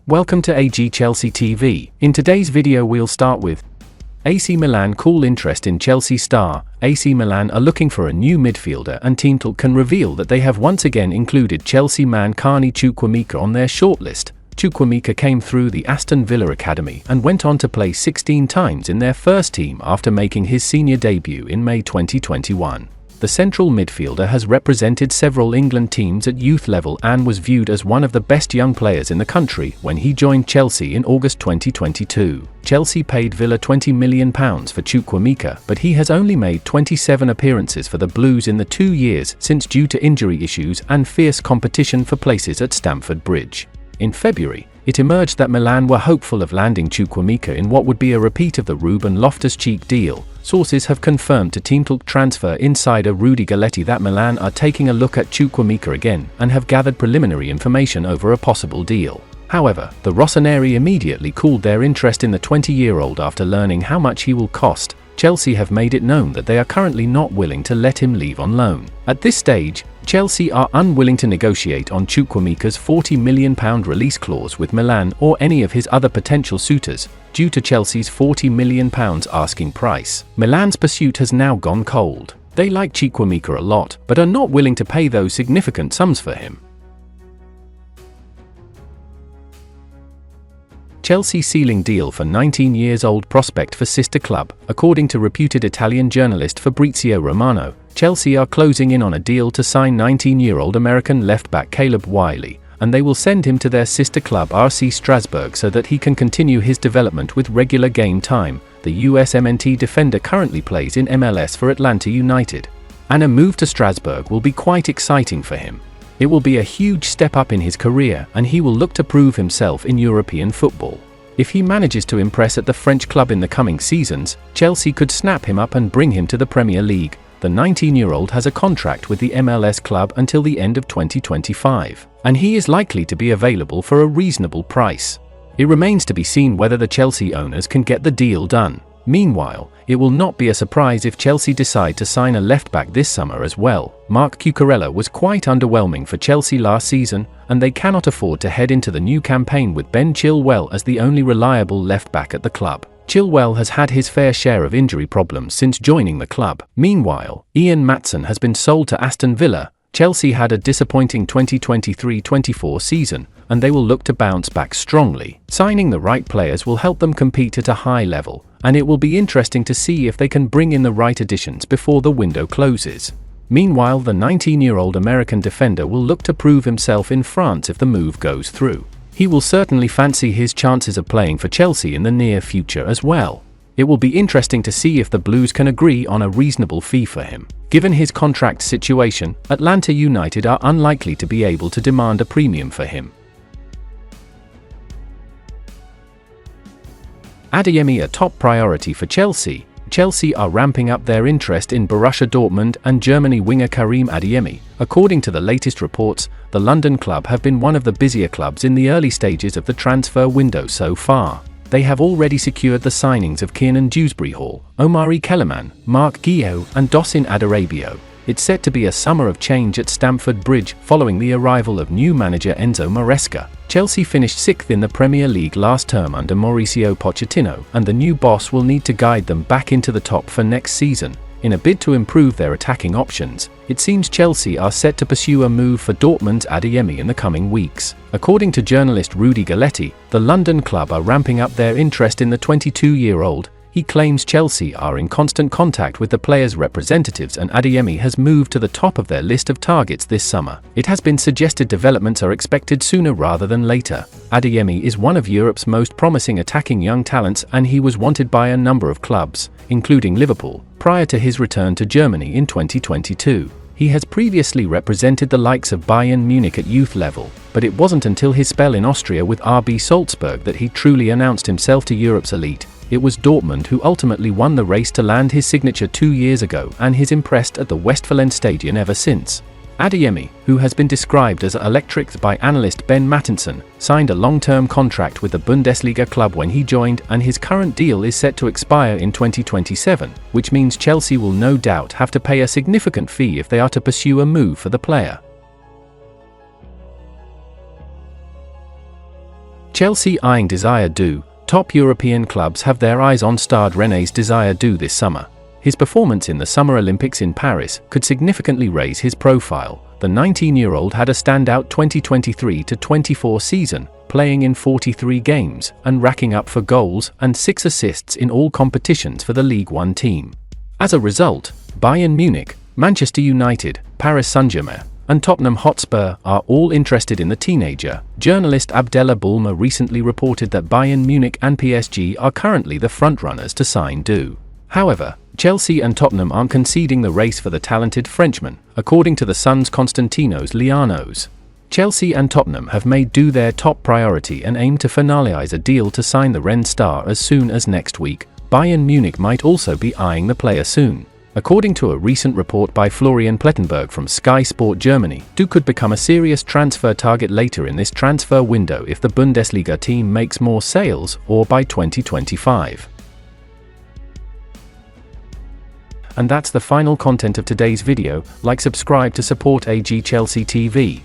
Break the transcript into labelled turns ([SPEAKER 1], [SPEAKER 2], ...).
[SPEAKER 1] Welcome to AG Chelsea TV. In today's video we'll start with AC Milan cool interest in Chelsea star. AC Milan are looking for a new midfielder and Team Talk can reveal that they have once again included Chelsea man Carney Chukwuemeka on their shortlist. Chukwuemeka came through the Aston Villa Academy and went on to play 16 times in their first team after making his senior debut in May 2021. The central midfielder has represented several England teams at youth level and was viewed as one of the best young players in the country when he joined Chelsea in August 2022. Chelsea paid Villa £20 million for Chukwuemeka, but he has only made 27 appearances for the Blues in the 2 years since due to injury issues and fierce competition for places at Stamford Bridge. In February, it emerged that Milan were hopeful of landing Chukwuemeka in what would be a repeat of the Ruben Loftus-Cheek deal. Sources have confirmed to Team Talk transfer insider Rudy Galletti that Milan are taking a look at Chukwuemeka again and have gathered preliminary information over a possible deal. However, the Rossoneri immediately cooled their interest in the 20-year-old after learning how much he will cost. Chelsea have made it known that they are currently not willing to let him leave on loan. At this stage, Chelsea are unwilling to negotiate on Chukwuemeka's £40 million release clause with Milan or any of his other potential suitors, due to Chelsea's £40 million asking price. Milan's pursuit has now gone cold. They like Chukwuemeka a lot, but are not willing to pay those significant sums for him. Chelsea sealing deal for 19-year-old prospect for sister club. According to reputed Italian journalist Fabrizio Romano, Chelsea are closing in on a deal to sign 19-year-old American left-back Caleb Wiley, and they will send him to their sister club RC Strasbourg so that he can continue his development with regular game time. The USMNT defender currently plays in MLS for Atlanta United, and a move to Strasbourg will be quite exciting for him. It will be a huge step up in his career and he will look to prove himself in European football. If he manages to impress at the French club in the coming seasons, Chelsea could snap him up and bring him to the Premier League. The 19-year-old has a contract with the MLS club until the end of 2025, and he is likely to be available for a reasonable price. It remains to be seen whether the Chelsea owners can get the deal done. Meanwhile, it will not be a surprise if Chelsea decide to sign a left-back this summer as well. Marc Cucurella was quite underwhelming for Chelsea last season, and they cannot afford to head into the new campaign with Ben Chilwell as the only reliable left-back at the club. Chilwell has had his fair share of injury problems since joining the club. Meanwhile, Ian Maatsen has been sold to Aston Villa. Chelsea had a disappointing 2023-24 season, and they will look to bounce back strongly. Signing the right players will help them compete at a high level, and it will be interesting to see if they can bring in the right additions before the window closes. Meanwhile, the 19-year-old American defender will look to prove himself in France if the move goes through. He will certainly fancy his chances of playing for Chelsea in the near future as well. It will be interesting to see if the Blues can agree on a reasonable fee for him. Given his contract situation, Atlanta United are unlikely to be able to demand a premium for him. Adeyemi a top priority for Chelsea. Chelsea are ramping up their interest in Borussia Dortmund and Germany winger Karim Adeyemi. According to the latest reports, the London club have been one of the busier clubs in the early stages of the transfer window so far. They have already secured the signings of Kiernan Dewsbury-Hall, Omari Kellerman, Mark Guillot, and Dosin Adarabioyo. It's set to be a summer of change at Stamford Bridge following the arrival of new manager Enzo Maresca. Chelsea finished 6th in the Premier League last term under Mauricio Pochettino, and the new boss will need to guide them back into the top for next season. In a bid to improve their attacking options, it seems Chelsea are set to pursue a move for Dortmund's Adeyemi in the coming weeks. According to journalist Rudy Galletti, the London club are ramping up their interest in the 22-year-old. He claims Chelsea are in constant contact with the player's representatives and Adeyemi has moved to the top of their list of targets this summer. It has been suggested developments are expected sooner rather than later. Adeyemi is one of Europe's most promising attacking young talents and he was wanted by a number of clubs, including Liverpool, prior to his return to Germany in 2022. He has previously represented the likes of Bayern Munich at youth level, but it wasn't until his spell in Austria with RB Salzburg that he truly announced himself to Europe's elite. It was Dortmund who ultimately won the race to land his signature 2 years ago and he's impressed at the Westfalenstadion ever since. Adeyemi, who has been described as electric by analyst Ben Mattinson, signed a long-term contract with the Bundesliga club when he joined and his current deal is set to expire in 2027, which means Chelsea will no doubt have to pay a significant fee if they are to pursue a move for the player. Chelsea eyeing Desire Doue. Top European clubs have their eyes on star Rennes Desire Doue this summer. His performance in the Summer Olympics in Paris could significantly raise his profile. The 19-year-old had a standout 2023-24 season, playing in 43 games and racking up 4 goals and 6 assists in all competitions for the Ligue 1 team. As a result, Bayern Munich, Manchester United, Paris Saint-Germain, and Tottenham Hotspur are all interested in the teenager. Journalist Abdallah Boulmer recently reported that Bayern Munich and PSG are currently the frontrunners to sign Doue. However, Chelsea and Tottenham aren't conceding the race for the talented Frenchman, according to the Sun's Constantinos Lianos. Chelsea and Tottenham have made Doue their top priority and aim to finalize a deal to sign the Rennes star as soon as next week. Bayern Munich might also be eyeing the player soon. According to a recent report by Florian Plettenberg from Sky Sport Germany, Doue could become a serious transfer target later in this transfer window if the Bundesliga team makes more sales or by 2025. And that's the final content of today's video. Like, subscribe to support AG Chelsea TV.